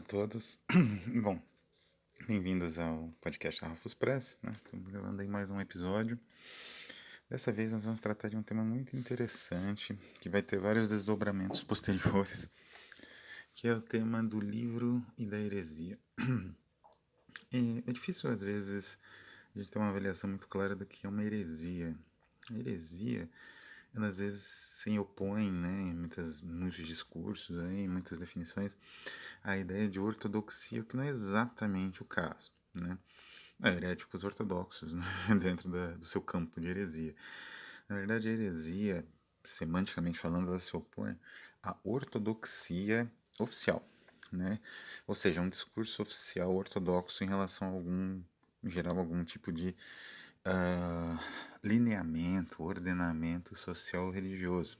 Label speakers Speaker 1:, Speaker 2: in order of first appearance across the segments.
Speaker 1: todos. Bom, bem-vindos ao podcast da Rufus Press, né? Estamos gravando aí mais um episódio. Dessa vez nós vamos tratar de um tema muito interessante, que vai ter vários desdobramentos posteriores, que é o tema do livro e da heresia. E é difícil, às vezes, a gente ter uma avaliação muito clara do que é uma heresia. A heresia, ela às vezes se opõe, né, em muitos discursos, aí, em muitas definições, à ideia de ortodoxia, o que não é exatamente o caso, né? Heréticos ortodoxos, né, dentro do seu campo de heresia. Na verdade, a heresia, semanticamente falando, ela se opõe à ortodoxia oficial, né? Ou seja, um discurso oficial ortodoxo em relação a em geral, algum tipo de ah, lineamento, ordenamento social religioso.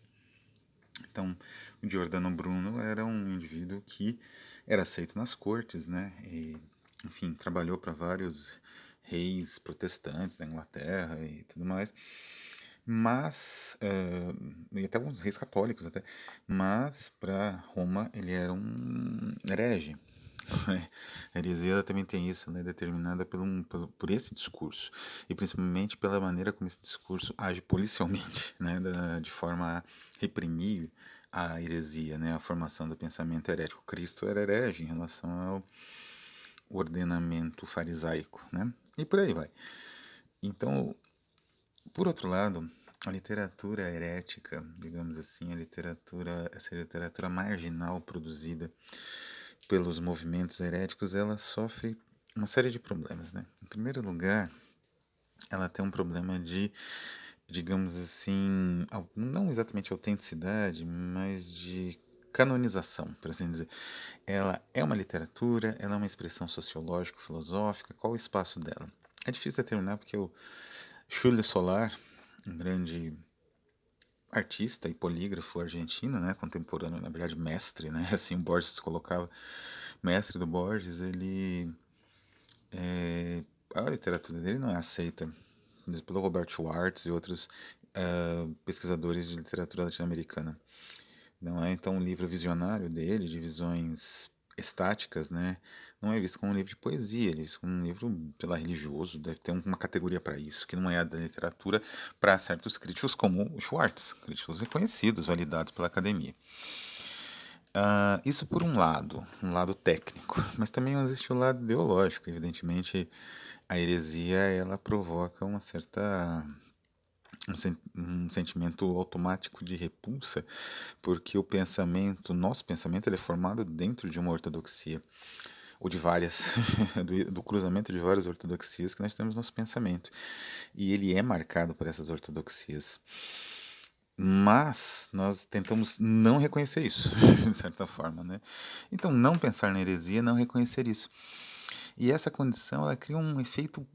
Speaker 1: Então, o Giordano Bruno era um indivíduo que era aceito nas cortes, né? E, enfim, trabalhou para vários reis protestantes da Inglaterra e tudo mais, mas, e até alguns reis católicos até, mas para Roma ele era um herege. A heresia também tem isso, né, determinada por esse discurso, e principalmente pela maneira como esse discurso age policialmente, né, de forma a reprimir a heresia, né, a formação do pensamento herético. Cristo era herege em relação ao ordenamento farisaico, né, e por aí vai. Então, por outro lado, a literatura herética, digamos assim, essa literatura marginal produzida pelos movimentos heréticos, ela sofre uma série de problemas, né? Em primeiro lugar, ela tem um problema de, digamos assim, não exatamente autenticidade, mas de canonização, por assim dizer. Ela é uma literatura, ela é uma expressão sociológico-filosófica, qual o espaço dela? É difícil determinar porque o Júlio Solar, um grande artista e polígrafo argentino, né, contemporâneo, na verdade mestre, né, assim o Borges se colocava mestre do Borges, a literatura dele não é aceita pelo Robert Schwartz e outros pesquisadores de literatura latino-americana. Não é então um livro visionário dele, de visões estáticas, né? Não é visto como um livro de poesia, ele é visto como um livro, sei lá, religioso, deve ter uma categoria para isso, que não é a da literatura para certos críticos como o Schwartz, críticos reconhecidos, validados pela academia. Isso por um lado técnico, mas também existe o lado ideológico. Evidentemente, a heresia ela provoca um sentimento automático de repulsa, porque o nosso pensamento, ele é formado dentro de uma ortodoxia, ou de várias, do cruzamento de várias ortodoxias que nós temos no nosso pensamento. E ele é marcado por essas ortodoxias. Mas nós tentamos não reconhecer isso, de certa forma, né? Então, não pensar na heresia, não reconhecer isso. E essa condição, ela cria um efeito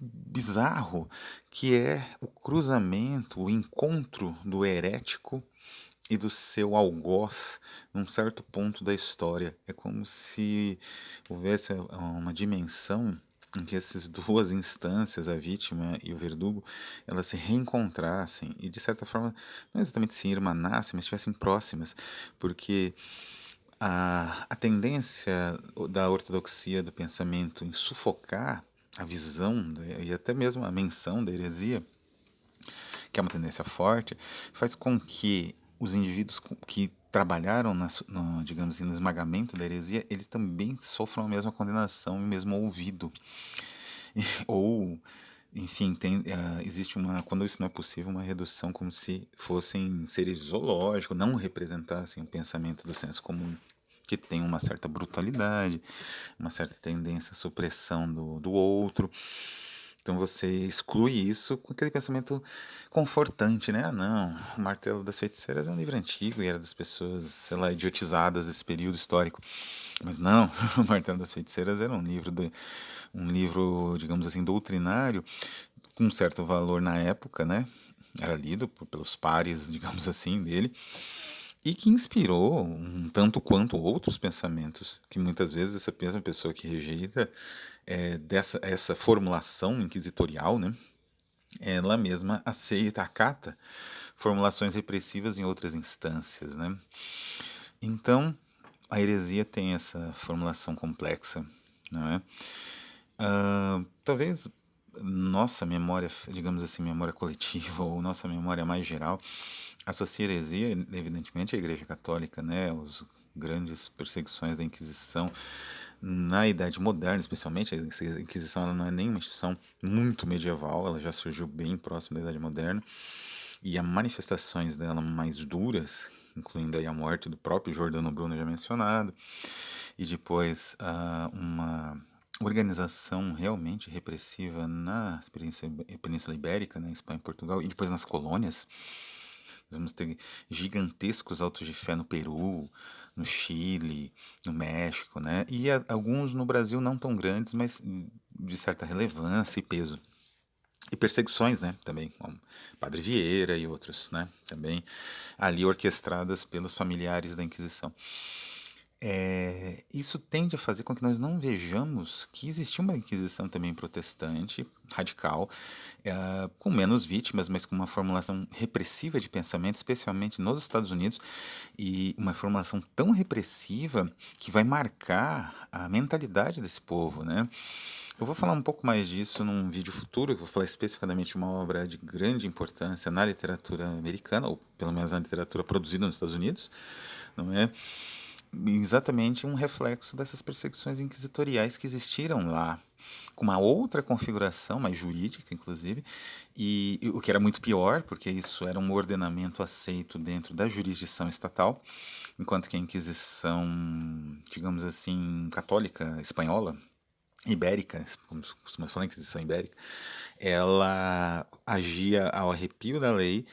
Speaker 1: bizarro, que é o cruzamento, o encontro do herético e do seu algoz num certo ponto da história. É como se houvesse uma dimensão em que essas duas instâncias, a vítima e o verdugo, elas se reencontrassem e, de certa forma, não exatamente se irmanassem, mas estivessem próximas, porque a tendência da ortodoxia do pensamento em sufocar a visão e até mesmo a menção da heresia, que é uma tendência forte, faz com que os indivíduos que trabalharam, digamos assim, no esmagamento da heresia, eles também sofram a mesma condenação e o mesmo ouvido. Ou, enfim, existe quando isso não é possível, uma redução como se fossem seres zoológicos, não representassem o pensamento do senso comum, que tem uma certa brutalidade, uma certa tendência à supressão do outro. Então você exclui isso com aquele pensamento confortante, né? Ah, não, o Martelo das Feiticeiras é um livro antigo e era das pessoas, sei lá, idiotizadas desse período histórico. Mas não, o Martelo das Feiticeiras era um livro, digamos assim, doutrinário, com um certo valor na época, né? Era lido pelos pares, digamos assim, dele, e que inspirou um tanto quanto outros pensamentos, que muitas vezes essa mesma pessoa que rejeita essa formulação inquisitorial, né? Ela mesma aceita, acata formulações repressivas em outras instâncias, né? Então, a heresia tem essa formulação complexa, não é? Talvez nossa memória, digamos assim, memória coletiva ou nossa memória mais geral associa a heresia, evidentemente, à Igreja Católica, né? Os grandes perseguições da Inquisição na Idade Moderna, especialmente. A Inquisição ela não é nem uma instituição muito medieval, ela já surgiu bem próximo da Idade Moderna. E as manifestações dela mais duras, incluindo aí a morte do próprio Giordano Bruno já mencionado, e depois uma organização realmente repressiva na Península Ibérica, na Espanha e Portugal, e depois nas colônias. Nós vamos ter gigantescos autos de fé no Peru, no Chile, no México, né? E alguns no Brasil não tão grandes, mas de certa relevância e peso. E perseguições, né, também, como Padre Vieira e outros, né, também ali orquestradas pelos familiares da Inquisição. Isso tende a fazer com que nós não vejamos que existia uma Inquisição também protestante, radical, com menos vítimas, mas com uma formulação repressiva de pensamento, especialmente nos Estados Unidos, e uma formulação tão repressiva que vai marcar a mentalidade desse povo, né? Eu vou falar um pouco mais disso num vídeo futuro, eu vou falar especificamente de uma obra de grande importância na literatura americana, ou pelo menos na literatura produzida nos Estados Unidos, não é? Exatamente um reflexo dessas perseguições inquisitoriais que existiram lá, com uma outra configuração, mais jurídica, inclusive, e o que era muito pior, porque isso era um ordenamento aceito dentro da jurisdição estatal, enquanto que a Inquisição, digamos assim, católica espanhola, ibérica, como costumamos falar, Inquisição ibérica, ela agia ao arrepio da lei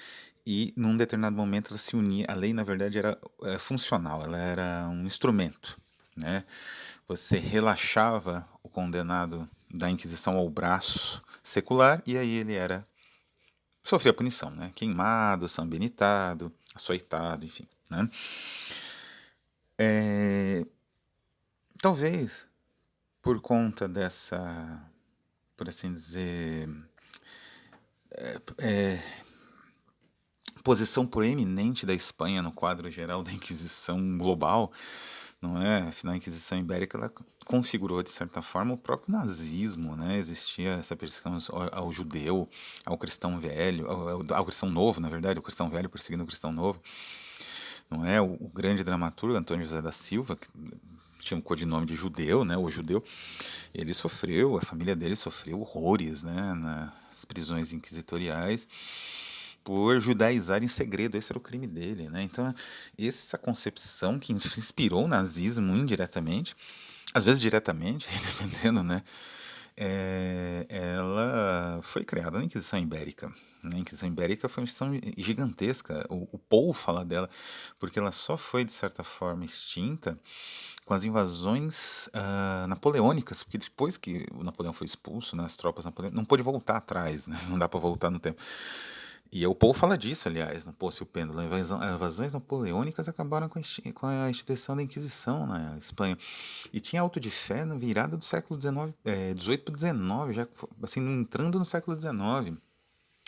Speaker 1: e num determinado momento ela se unia. A lei, na verdade, era funcional, ela era um instrumento, né? Você relaxava o condenado da Inquisição ao braço secular e aí ele era sofria punição, né? Queimado, sanbenitado, açoitado, enfim, né? Talvez por conta dessa, por assim dizer, posição proeminente da Espanha no quadro geral da Inquisição global, não é? Afinal, a Inquisição Ibérica ela configurou, de certa forma, o próprio nazismo, né? Existia essa perseguição ao judeu, ao cristão velho, ao cristão novo, na verdade, o cristão velho perseguindo o cristão novo, não é? O grande dramaturgo Antônio José da Silva, que tinha um codinome de judeu, né? O judeu, ele sofreu, a família dele sofreu horrores, né? Nas prisões inquisitoriais por judaizar em segredo, esse era o crime dele, né? Então, essa concepção que inspirou o nazismo indiretamente, às vezes diretamente, dependendo, né? Ela foi criada na Inquisição Ibérica. Né? A Inquisição Ibérica foi uma instituição gigantesca. O Paul fala dela, porque ela só foi, de certa forma, extinta com as invasões napoleônicas, porque depois que o Napoleão foi expulso, né, as tropas napoleônicas, não pôde voltar atrás, né? Não dá para voltar no tempo. E o Paul fala disso, aliás, no Poço e o Pêndulo. As invasões napoleônicas acabaram com a instituição da Inquisição na Espanha. E tinha auto de fé na virada do século XIX, 18 para 19, já assim, entrando no século XIX.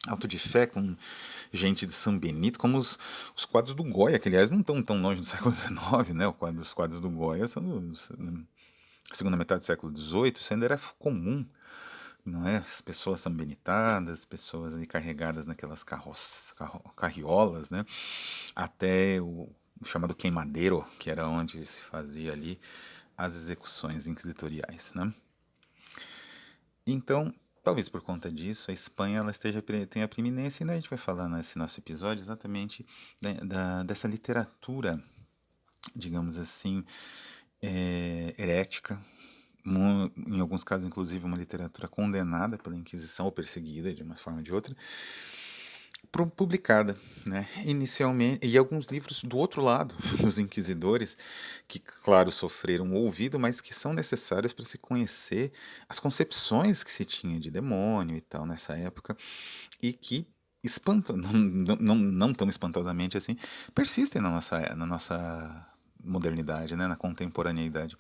Speaker 1: Auto de fé com gente de São Benito, como os quadros do Goya, que aliás não estão tão longe do século XIX, né? Os quadros do Goya são da segunda metade do século XVIII, isso ainda era comum, não é? As pessoas são benitadas, pessoas ali carregadas naquelas carriolas, né? Até o chamado queimadeiro, que era onde se fazia ali as execuções inquisitoriais, né? Então, talvez por conta disso, a Espanha ela tenha preeminência, e a gente vai falar nesse nosso episódio exatamente dessa literatura, digamos assim, herética, em alguns casos, inclusive, uma literatura condenada pela Inquisição ou perseguida de uma forma ou de outra, publicada, né? Inicialmente, e alguns livros do outro lado dos inquisidores, que, claro, sofreram o ouvido, mas que são necessários para se conhecer as concepções que se tinha de demônio e tal nessa época, e que espantam, não tão espantosamente assim, persistem na nossa modernidade, né? Na contemporaneidade.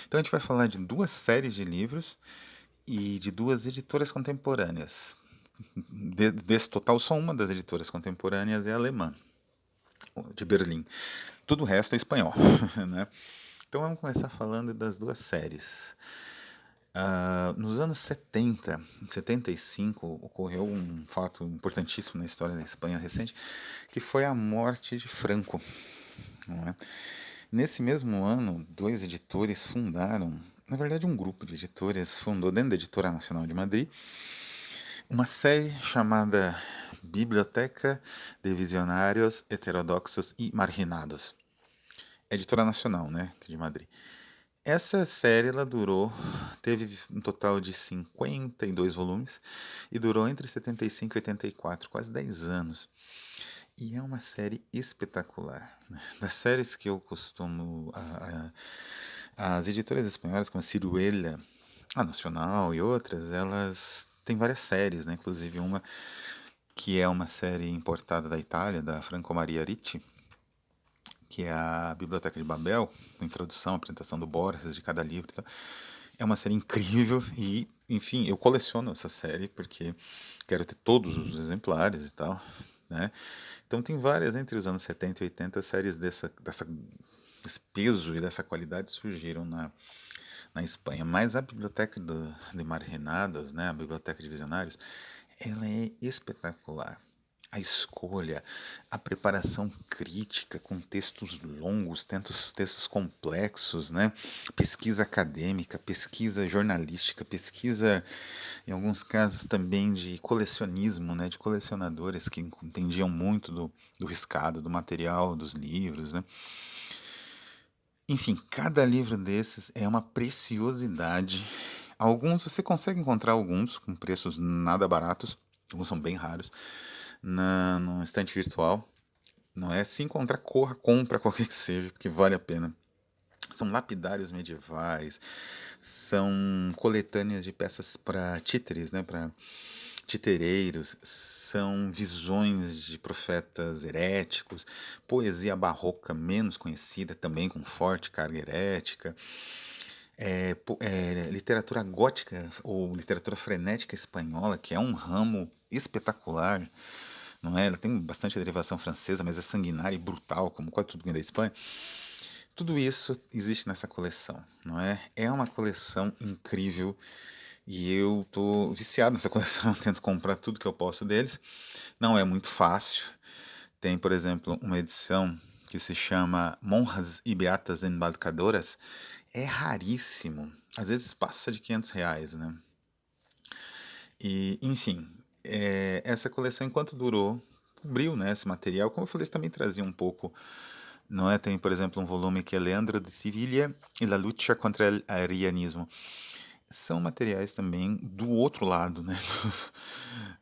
Speaker 1: Então a gente vai falar de duas séries de livros e de duas editoras contemporâneas. Desse total, só uma das editoras contemporâneas é alemã, de Berlim. Tudo o resto é espanhol, né? Então vamos começar falando das duas séries. Nos anos 70, em 75, ocorreu um fato importantíssimo na história da Espanha recente, que foi a morte de Franco. Não é? Nesse mesmo ano, dois editores fundaram, na verdade um grupo de editores fundou dentro da Editora Nacional de Madrid, uma série chamada Biblioteca de Visionários Heterodoxos e Marginados. Editora Nacional, né, de Madrid. Essa série ela teve um total de 52 volumes e durou entre 75 e 84, quase 10 anos. E é uma série espetacular. Né? Das séries que eu costumo. As editoras espanholas, como a Ciruela, a Nacional e outras, elas têm várias séries, né? Inclusive uma que é uma série importada da Itália, da Franco Maria Ricci, que é a Biblioteca de Babel, com introdução, apresentação do Borges, de cada livro e tal. É uma série incrível e, enfim, eu coleciono essa série porque quero ter todos os exemplares e tal, né? Então tem várias, entre os anos 70 e 80, séries desse peso e dessa qualidade surgiram na Espanha. Mas a Biblioteca de Margenados, né, a Biblioteca de Visionários, ela é espetacular. A escolha, a preparação crítica com textos longos, textos complexos, né? Pesquisa acadêmica, pesquisa jornalística, pesquisa, em alguns casos também de colecionismo, né? De colecionadores que entendiam muito do riscado, do material, dos livros, né? Enfim, cada livro desses é uma preciosidade. Alguns você consegue encontrar alguns com preços nada baratos, alguns são bem raros, no estante virtual. Não é? Se encontrar, corra, compra qualquer que seja, porque vale a pena. São lapidários medievais, são coletâneas de peças para títeres, né? Para titereiros, são visões de profetas heréticos, poesia barroca menos conhecida, também com forte carga herética, literatura gótica ou literatura frenética espanhola, que é um ramo espetacular, não é? Ela tem bastante derivação francesa, mas é sanguinária e brutal, como quase tudo que vem da Espanha. Tudo isso existe nessa coleção, não é? É uma coleção incrível e eu tô viciado nessa coleção, tento comprar tudo que eu posso deles. Não é muito fácil. Tem, por exemplo, uma edição que se chama Monjas e Beatas Embarcadoras. É raríssimo. Às vezes passa de R$ 500, né? E, enfim, essa coleção, enquanto durou, cobriu, né, esse material. Como eu falei, isso também trazia um pouco, não é? Tem, por exemplo, um volume que é Leandro de Sevilla e la lucha contra el arianismo. São materiais também do outro lado, né?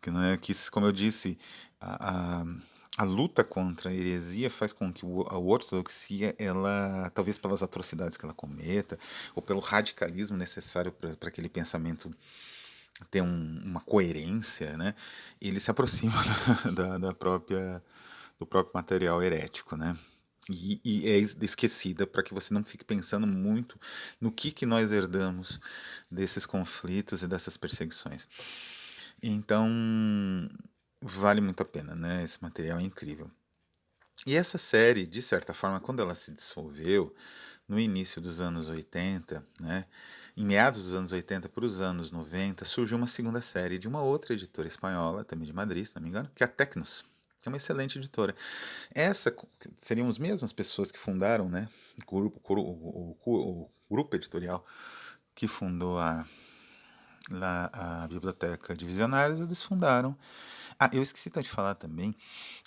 Speaker 1: Que não é que, como eu disse, a, a, a luta contra a heresia faz com que a ortodoxia, ela, talvez pelas atrocidades que ela cometa, ou pelo radicalismo necessário para aquele pensamento ter uma coerência, né? Ele se aproxima do próprio material herético, né? E é esquecida para que você não fique pensando muito no que nós herdamos desses conflitos e dessas perseguições. Então, vale muito a pena, né? Esse material é incrível. E essa série, de certa forma, quando ela se dissolveu, no início dos anos 80, né? Em meados dos anos 80 para os anos 90, surgiu uma segunda série de uma outra editora espanhola, também de Madrid, se não me engano, que é a Tecnos, que é uma excelente editora. Essa seriam as mesmas pessoas que fundaram, né? O grupo editorial que fundou a Biblioteca de Visionários, eles fundaram. Ah, eu esqueci de falar também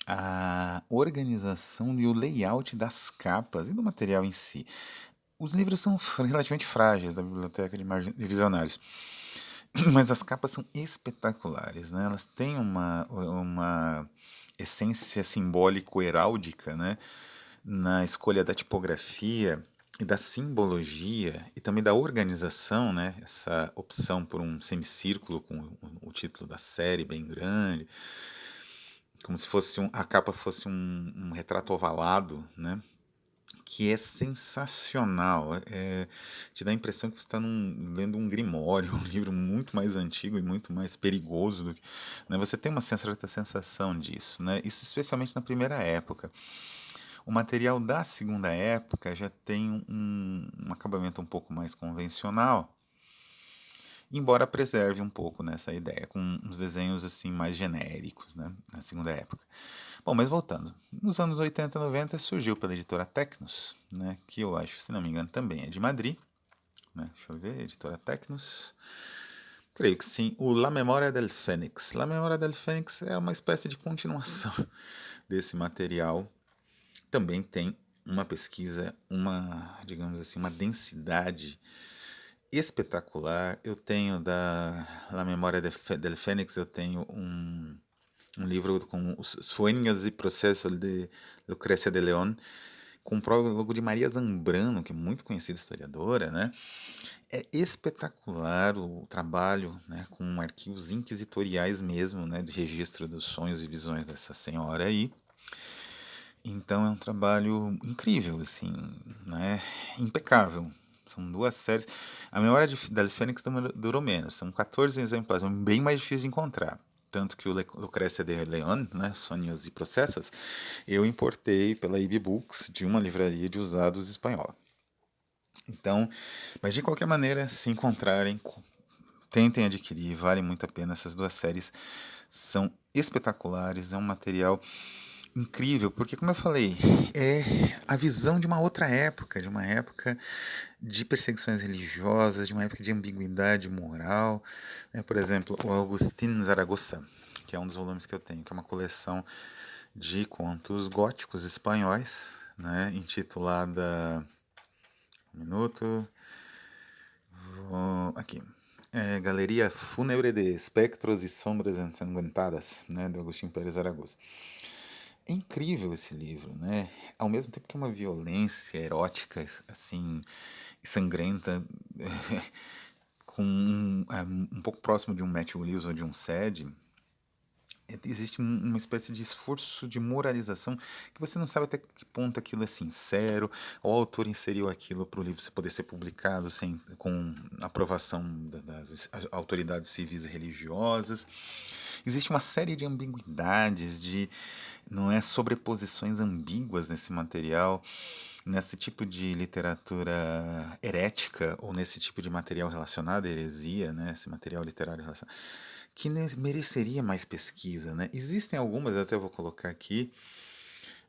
Speaker 1: a organização e o layout das capas e do material em si. Os livros são relativamente frágeis da Biblioteca de Visionários, mas as capas são espetaculares, né? Elas têm uma essência simbólico-heráldica, né? Na escolha da tipografia e da simbologia e também da organização, né? Essa opção por um semicírculo com o título da série bem grande, como se fosse a capa fosse um retrato ovalado, né? Que é sensacional. Te dá a impressão que você está lendo um grimório, um livro muito mais antigo e muito mais perigoso do que, né? Você tem uma certa sensação disso, né? Isso especialmente na primeira época. O material da segunda época já tem um acabamento um pouco mais convencional, embora preserve um pouco nessa ideia, com uns desenhos assim mais genéricos, né, na segunda época. Bom, mas voltando, nos anos 80 e 90 surgiu pela editora Tecnos, né, que eu acho, se não me engano, também é de Madrid, né, deixa eu ver, editora Tecnos, creio que sim, o La Memória del Fênix. La Memória del Fênix é uma espécie de continuação desse material. Também tem uma pesquisa, digamos assim, uma densidade espetacular. Eu tenho da La Memória del Fênix, eu tenho um livro com os Sueños y Procesos de Lucrecia de León, com o prólogo de Maria Zambrano, que é muito conhecida historiadora, né? É espetacular o trabalho, né, com arquivos inquisitoriais mesmo, né, de registro dos sonhos e visões dessa senhora aí. Então é um trabalho incrível, assim, né? Impecável. São duas séries. A memória da Fênix durou menos, são 14 exemplares, é bem mais difícil de encontrar. Tanto que o Lucrécia de León, né, Sonhos e Processos, eu importei pela IB Books de uma livraria de usados espanhola. Então, mas de qualquer maneira, se encontrarem, tentem adquirir, vale muito a pena. Essas duas séries são espetaculares, é um material incrível, porque como eu falei, é a visão de uma outra época, de uma época de perseguições religiosas, de uma época de ambiguidade moral, né? Por exemplo, o Agustín Zaragoza, que é um dos volumes que eu tenho, que é uma coleção de contos góticos espanhóis, né? Intitulada, um minuto, aqui, Galeria Fúnebre de Espectros e Sombras Ensanguentadas, né, do Agustín Pérez Zaragoza. É incrível esse livro, né? Ao mesmo tempo que é uma violência erótica, assim, sangrenta, com um pouco próximo de um Matthew Lewis ou de um Sed, existe uma espécie de esforço de moralização que você não sabe até que ponto aquilo é sincero, ou o autor inseriu aquilo para o livro poder ser publicado com aprovação das autoridades civis e religiosas. Existe uma série de ambiguidades, não é, sobreposições ambíguas nesse material, nesse tipo de literatura herética ou nesse tipo de material relacionado à heresia, né, esse material literário relacionado, que mereceria mais pesquisa, né? Existem algumas, eu até vou colocar aqui,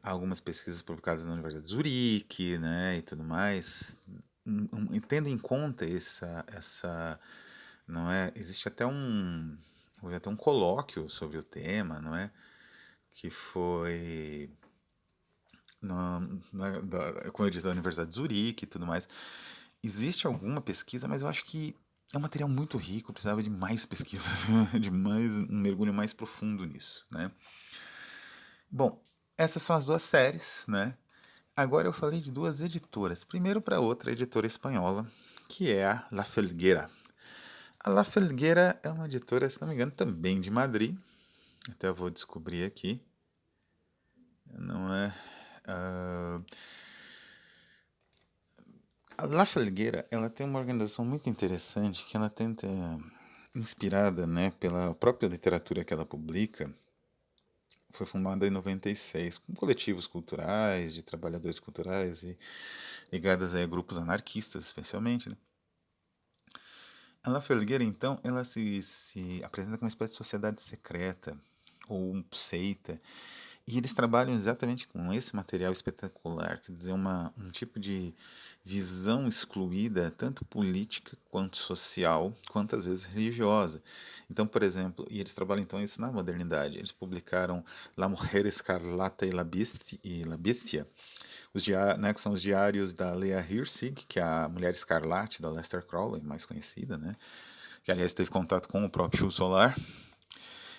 Speaker 1: algumas pesquisas publicadas na Universidade de Zurique, né, e tudo mais, tendo em conta não é, existe houve até um colóquio sobre o tema, não é, que foi como eu disse, da Universidade de Zurique e tudo mais. Existe alguma pesquisa, mas eu acho que é um material muito rico, precisava de mais pesquisa, de mais um mergulho mais profundo nisso, né? Bom, essas são as duas séries, né? Agora eu falei de duas editoras. Primeiro para outra editora espanhola, que é a La Felguera. A La Felguera é uma editora, se não me engano, também de Madrid. Até eu vou descobrir aqui. Não é... A La Felguera, ela tem uma organização muito interessante que ela tenta, inspirada, né, pela própria literatura que ela publica. Foi fundada em 96, com coletivos culturais, de trabalhadores culturais e ligadas a grupos anarquistas, especialmente, né? A La Felguera, então, ela se apresenta como uma espécie de sociedade secreta ou um seita. E eles trabalham exatamente com esse material espetacular, quer dizer, um tipo de visão excluída, tanto política quanto social, quanto às vezes religiosa. Então, por exemplo, e eles trabalham então isso na modernidade. Eles publicaram La Mujer Escarlata e La Bestia, né, que são os diários da Leah Hirsig, que é a Mulher Escarlate da Lester Crowley, mais conhecida, né? Que aliás teve contato com o próprio Chu Solar.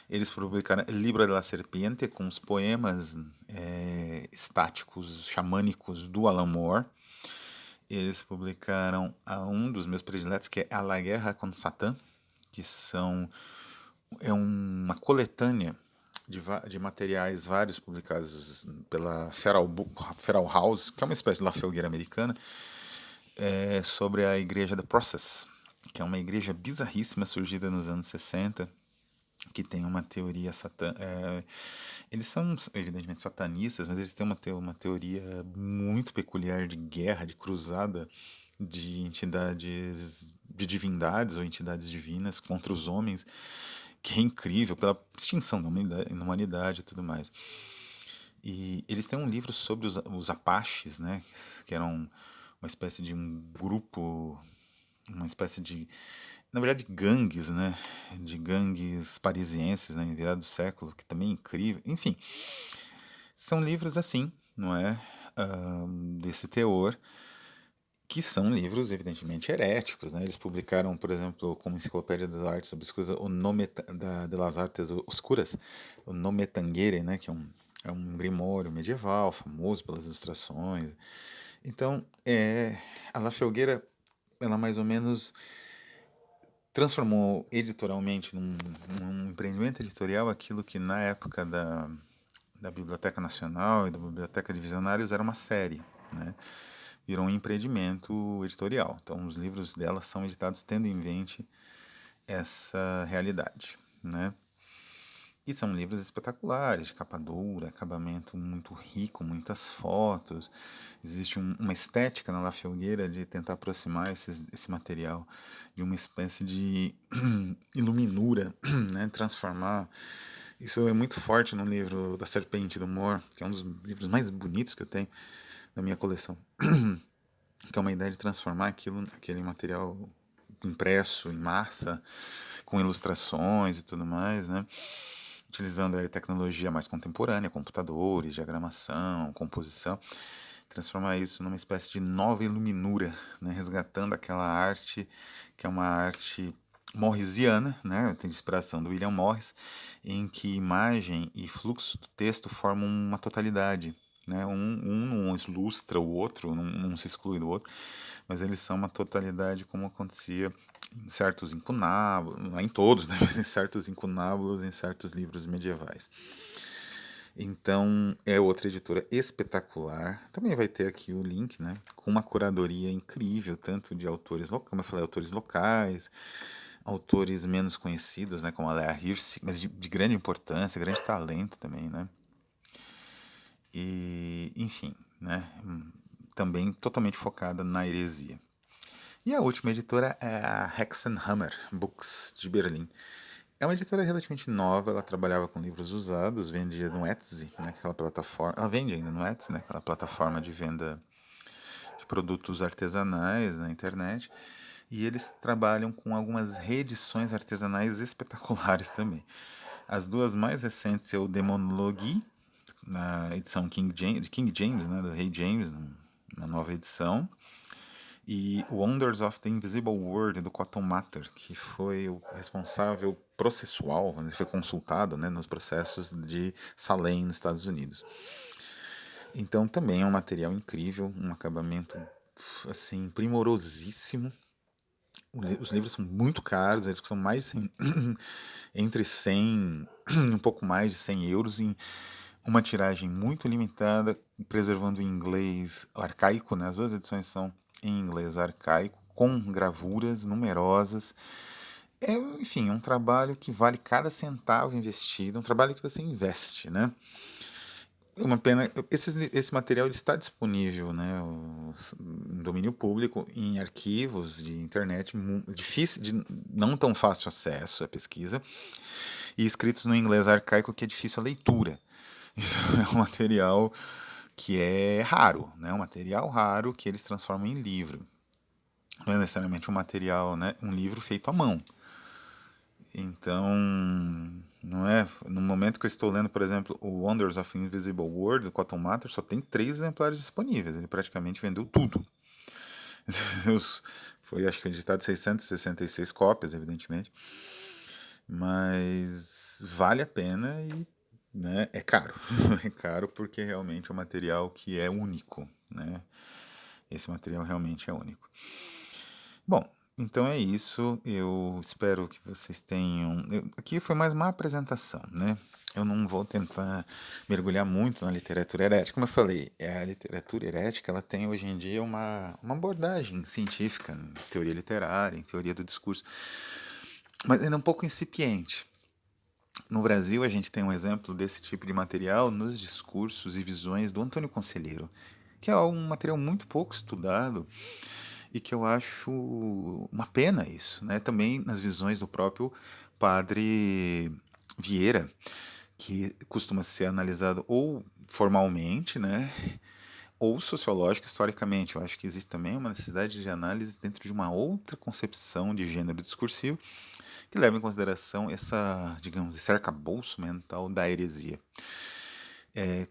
Speaker 1: Eles publicaram Libro de la Serpiente, com os poemas estáticos, xamânicos do Alan Moore. Eles publicaram um dos meus prediletos, que é A la Guerra con Satã, que é uma coletânea de materiais vários publicados pela Feral House, que é uma espécie de La Felguera americana, sobre a igreja The Process, que é uma igreja bizarríssima surgida nos anos 60, que tem uma teoria eles são evidentemente satanistas, mas eles têm uma teoria muito peculiar de guerra, de cruzada de entidades, de divindades ou entidades divinas contra os homens, que é incrível pela extinção da humanidade e tudo mais. E eles têm um livro sobre os Apaches, né, que eram uma espécie de um grupo, uma espécie de, na verdade, gangues, né? De gangues parisienses, né? Em virada do século, que também é incrível. Enfim, são livros assim, não é? Desse teor, que são livros, evidentemente, heréticos, né? Eles publicaram, por exemplo, como Enciclopédia das Artes Obscuras, de las Artes Oscuras, o Nome Tangere, né? Que é um grimório medieval, famoso pelas ilustrações. Então, a La Felgueira, ela mais ou menos transformou editorialmente num empreendimento editorial aquilo que na época da Biblioteca Nacional e da Biblioteca de Visionários era uma série, né? Virou um empreendimento editorial. Então, os livros dela são editados tendo em mente essa realidade, né? E são livros espetaculares, de capa dura, acabamento muito rico, muitas fotos. Existe uma estética na La Felgueira de tentar aproximar esse material de uma espécie de iluminura, né? Transformar. Isso é muito forte no livro da Serpente do Mor, que é um dos livros mais bonitos que eu tenho na minha coleção. Que é uma ideia de transformar aquele material impresso em massa, com ilustrações e tudo mais, né? Utilizando a tecnologia mais contemporânea, computadores, diagramação, composição, transformar isso numa espécie de nova iluminura, né? Resgatando aquela arte que é uma arte morrisiana, né? Tem inspiração do William Morris, em que imagem e fluxo do texto formam uma totalidade, né? Um não ilustra o outro, não se exclui do outro, mas eles são uma totalidade como acontecia em certos incunábulos, não é em todos, né, mas em certos incunábulos, em certos livros medievais. Então, é outra editora espetacular. Também vai ter aqui o link, né, com uma curadoria incrível, tanto de autores, como eu falei, autores locais, autores menos conhecidos, né, como a Lea Hirsch, mas de grande importância, grande talento também, né. E, enfim, né, também totalmente focada na heresia. E a última editora é a Hexenhammer Books, de Berlim. É uma editora relativamente nova, ela trabalhava com livros usados, vendia no Etsy, né, aquela plataforma. Ela vende ainda no Etsy, né, aquela plataforma de venda de produtos artesanais na internet. E eles trabalham com algumas reedições artesanais espetaculares também. As duas mais recentes é o Demonologie, na edição de King James, né, do Rei James, na nova edição, e Wonders of the Invisible World, do Cotton Mather, que foi o responsável processual, ele foi consultado, né, nos processos de Salem, nos Estados Unidos. Então também é um material incrível, um acabamento assim primorosíssimo. Os livros são muito caros, eles custam mais de 100, entre 100 e um pouco mais de 100 euros, em uma tiragem muito limitada, preservando o inglês arcaico, né? As duas edições são em inglês arcaico, com gravuras numerosas. É, enfim, um trabalho que vale cada centavo investido, um trabalho que você investe, né? Uma pena, esse material está disponível, né, em domínio público, em arquivos de internet, difícil, de não tão fácil acesso à pesquisa, e escritos no inglês arcaico que é difícil a leitura. Então, é um material que é raro, né, um material raro que eles transformam em livro. Não é necessariamente um material, né, um livro feito à mão. Então, não é? No momento que eu estou lendo, por exemplo, o Wonders of Invisible World, do Cotton Mather, só tem 3 exemplares disponíveis. Ele praticamente vendeu tudo. Foi, acho que, editado 666 cópias, evidentemente. Mas vale a pena e, né, é caro. É caro porque realmente é um material que é único, né? Esse material realmente é único. Bom, então é isso. Eu espero que vocês tenham. Aqui foi mais uma apresentação, né? Eu não vou tentar mergulhar muito na literatura herética. Como eu falei, a literatura herética ela tem hoje em dia uma abordagem científica, em teoria literária, em teoria do discurso, mas ainda um pouco incipiente. No Brasil, a gente tem um exemplo desse tipo de material nos discursos e visões do Antônio Conselheiro, que é um material muito pouco estudado e que eu acho uma pena isso, né? Também nas visões do próprio padre Vieira, que costuma ser analisado ou formalmente, né? Ou sociológico historicamente. Eu acho que existe também uma necessidade de análise dentro de uma outra concepção de gênero discursivo que leva em consideração essa, digamos, esse arcabouço mental da heresia.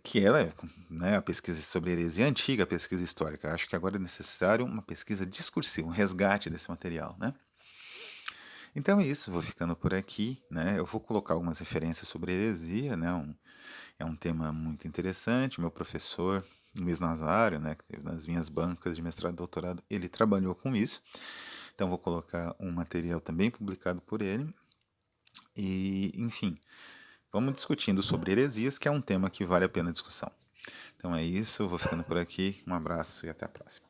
Speaker 1: Que ela é, né, a pesquisa sobre heresia antiga, a pesquisa histórica. Acho que agora é necessário uma pesquisa discursiva, um resgate desse material, né? Então é isso, vou ficando por aqui, né? Eu vou colocar algumas referências sobre heresia, né? É um tema muito interessante. Meu professor, Luiz Nazário, né, que teve nas minhas bancas de mestrado e doutorado, ele trabalhou com isso. Então vou colocar um material também publicado por ele. E, enfim, vamos discutindo sobre heresias, que é um tema que vale a pena a discussão. Então é isso, eu vou ficando por aqui. Um abraço e até a próxima.